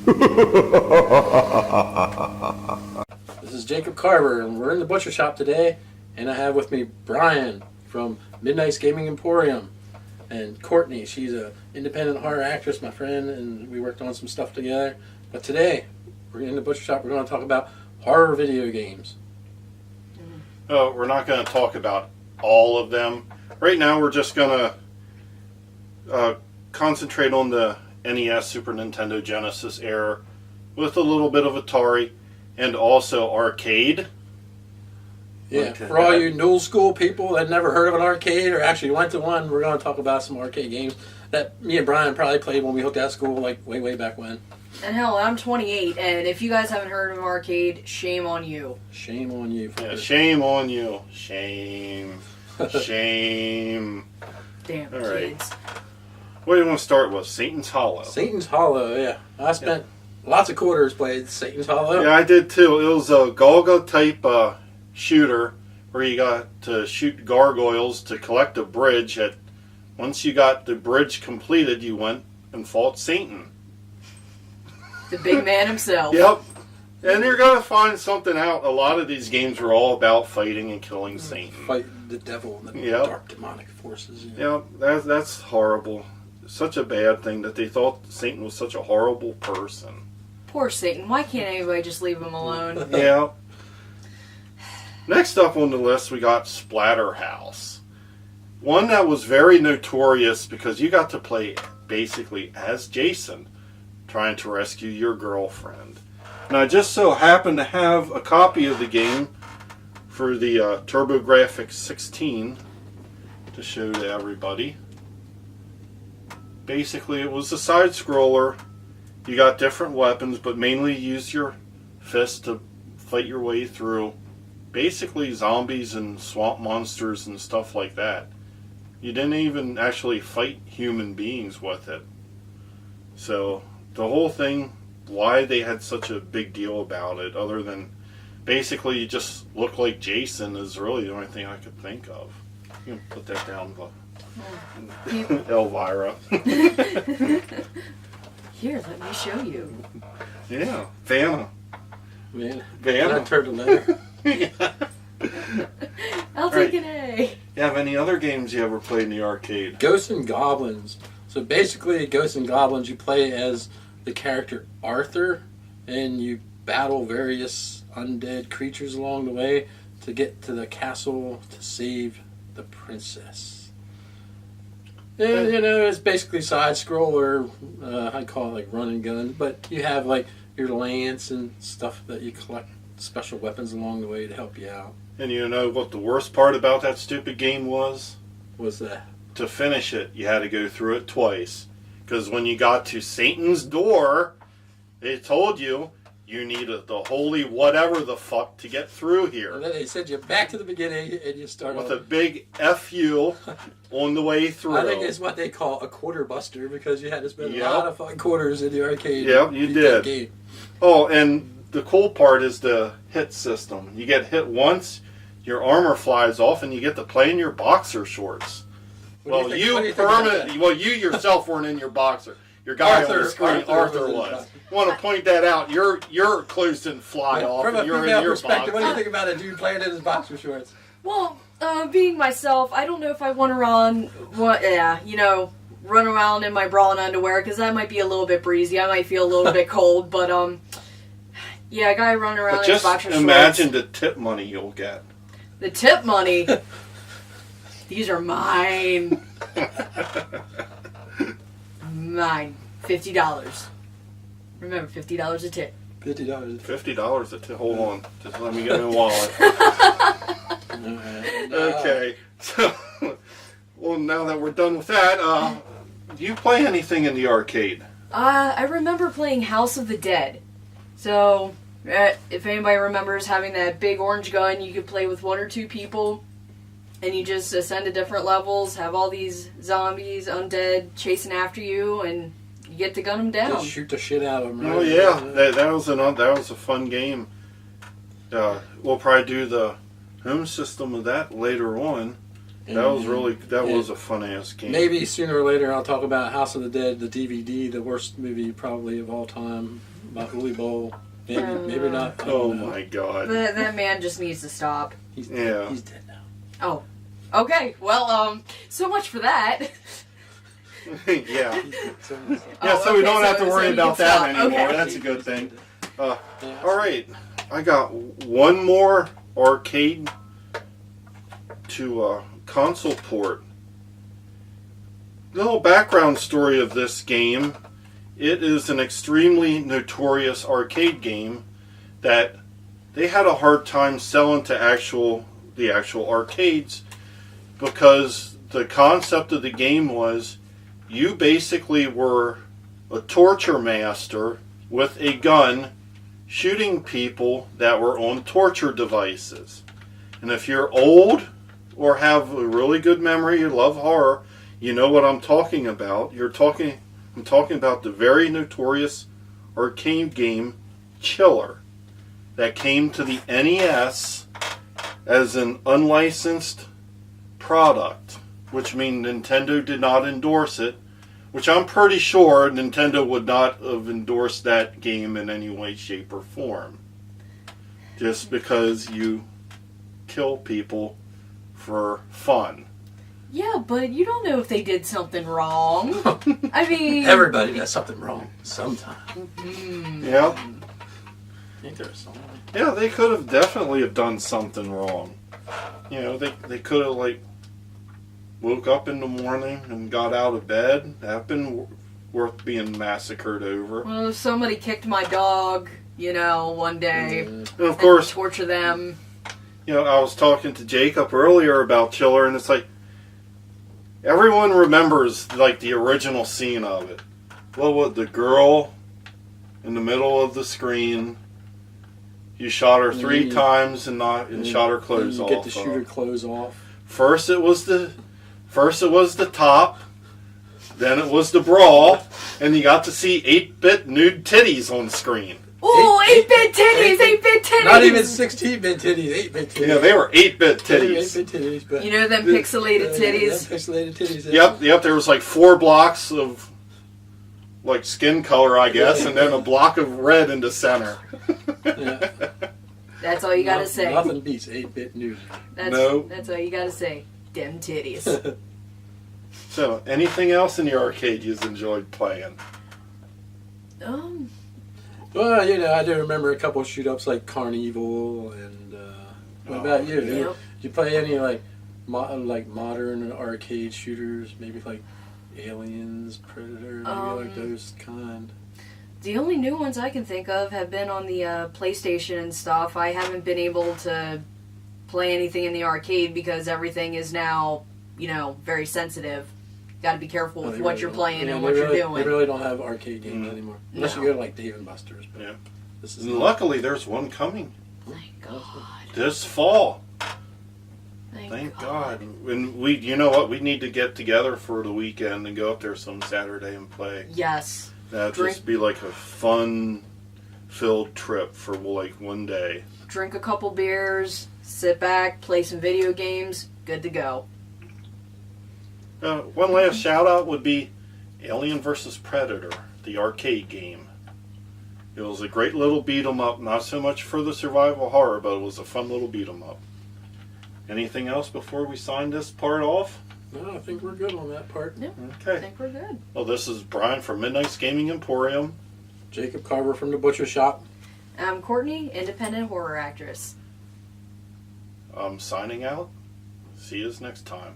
This is Jacob Carver, and we're in the butcher shop today, and I have with me Brian from Midnight's Gaming Emporium, and Courtney. She's an independent horror actress, my friend, and we worked on some stuff together. But today, we're in the butcher shop. We're going to talk about horror video games. We're not going to talk about all of them. Right now, we're just going to concentrate on the NES, Super Nintendo, Genesis era, with a little bit of Atari, and also arcade. Yeah, for all you new school people that never heard of an arcade or actually went to one, we're going to talk about some arcade games that me and Brian probably played when we hooked out of school, like way back when. And hell, I'm 28, and if you guys haven't heard of an arcade, shame on you. Shame on you. Yeah, shame on you. Shame. Shame. Damn, all right. kids. What do you want to start with? Satan's Hollow. Satan's Hollow, yeah. I spent lots of quarters playing Satan's Hollow. Yeah, I did too. It was a Golga type shooter where you got to shoot gargoyles to collect a bridge. Once you got the bridge completed, you went and fought Satan. The big man himself. Yep. And you're going to find something out. A lot of these games are all about fighting and killing Satan. Fight the devil and the dark demonic forces. Yeah, that's horrible. Such a bad thing that they thought Satan was such a horrible person. Poor Satan. Why can't anybody just leave him alone? Yeah. Next up on the list, we got Splatterhouse. One that was very notorious because you got to play basically as Jason, trying to rescue your girlfriend. And I just so happen to have a copy of the game for the TurboGrafx 16 to show to everybody. Basically, it was a side-scroller. You got different weapons, but mainly use your fist to fight your way through basically zombies and swamp monsters and stuff like that. You didn't even actually fight human beings with it. So the whole thing, why they had such a big deal about it, other than basically you just look like Jason, is really the only thing I could think of. You can put that down, Elvira. Here, let me show you. Yeah, Vanna. Vanna turned a letter. I'll take an A. You have any other games you ever played in the arcade? Ghosts and Goblins. So basically, Ghosts and Goblins, you play as the character Arthur, and you battle various undead creatures along the way to get to the castle to save the princess. And, it's basically side-scroller. I'd call it like run and gun, but you have like your lance and stuff that you collect special weapons along the way to help you out. And you know what the worst part about that stupid game was? What's that? To finish it, you had to go through it twice. Because when you got to Satan's door, they told you needed the holy whatever the fuck to get through here. And then they send you back to the beginning and you start with a big F-U on the way through. I think it's what they call a quarter buster because you had to spend a lot of fucking quarters in the arcade. Yep, you did. Oh, and the cool part is the hit system. You get hit once, your armor flies off, and you get to play in your boxer shorts. You yourself weren't in your boxer. Your guy on the screen, Arthur was. I want to point that out. Your clothes didn't fly off. From a and you're female in your perspective, boxer. what do you think about a dude playing in his boxer shorts? Well, being myself, I don't know if I want to run around in my bra and underwear, because that might be a little bit breezy. I might feel a little bit cold, but a guy running around in his boxer shorts. Just imagine the tip money you'll get. The tip money? These are mine. Mine. $50. Remember, $50 a tip. $50. $50 a tip. Hold on. Just let me get my wallet. Okay. So, well, now that we're done with that, do you play anything in the arcade? I remember playing House of the Dead. So, if anybody remembers having that big orange gun, you could play with one or two people. And you just ascend to different levels, have all these zombies, undead, chasing after you, and you get to gun them down. Just shoot the shit out of them. Right? Oh yeah, that was a fun game. We'll probably do the home system of that later on. That was a fun ass game. Maybe sooner or later I'll talk about House of the Dead, the DVD, the worst movie probably of all time. about Uli Bowl. Maybe not. I Oh don't know. my God. That man just needs to stop. He's Yeah. He's dead now. Oh. Okay, well, so much for that. Yeah. So, Yeah, so we don't have to worry you about can that stop. anymore. Okay. That's a good thing. yeah, All right, I got one more arcade to console port. Little background story of this game. It is an extremely notorious arcade game that they had a hard time selling to the actual arcades because the concept of the game was you basically were a torture master with a gun shooting people that were on torture devices. And if you're old or have a really good memory, you love horror, you know what I'm talking about. I'm talking about the very notorious arcade game Chiller that came to the NES as an unlicensed product, which means Nintendo did not endorse it, which I'm pretty sure Nintendo would not have endorsed that game in any way, shape, or form. Just because you kill people for fun. Yeah, but you don't know if they did something wrong. I mean... everybody does something wrong sometime. Yeah. I think there's something. Yeah, they could have definitely have done something wrong. You know, they could have, like, woke up in the morning and got out of bed. That'd been worth being massacred over. Well, if somebody kicked my dog, one day, And of course, torture them. I was talking to Jacob earlier about Chiller, and it's like, everyone remembers, like, the original scene of it. What was the girl in the middle of the screen? You shot her 3 times and shot her clothes off. You get to shoot her clothes off. First it was the top, then it was the brawl, and you got to see 8-bit nude titties on screen. Ooh, 8-bit titties, 8-bit titties! Not even 16-bit titties, 8-bit titties. Yeah, they were 8-bit titties. 8-bit titties, but Them pixelated titties. Them pixelated titties. Yep, there was like 4 blocks of like skin color, I guess, and then a block of red in the center. Yeah. That's all you gotta say. Nothing beats 8-bit nude. That's all you gotta say. Dem titties. So, anything else in the arcade you've enjoyed playing? Well, I do remember a couple of shoot-ups like Carnival and what about you? Did you play any like modern arcade shooters? Maybe like Aliens, Predator, maybe like those kind. The only new ones I can think of have been on the PlayStation and stuff. I haven't been able to play anything in the arcade because everything is now, very sensitive. Got to be careful with what you're playing and what you're doing. They really don't have arcade games anymore. Unless No. you go to like Dave and Buster's. But Yeah. This is And luckily, there's one coming Thank God. this fall. Thank Thank God. God. And you know what? We need to get together for the weekend and go up there some Saturday and play. Yes. That'd just be like a fun-filled trip for like one day. Drink a couple beers, sit back, play some video games, good to go. One last shout out would be Alien vs. Predator, the arcade game. It was a great little beat 'em up, not so much for the survival horror, but it was a fun little beat 'em up. Anything else before we sign this part off? No, I think we're good on that part. Yeah, I Okay. think we're good. Well, this is Brian from Midnight's Gaming Emporium. Jacob Carver from the Butcher Shop. I'm Courtney, independent horror actress. I'm signing out. See you next time.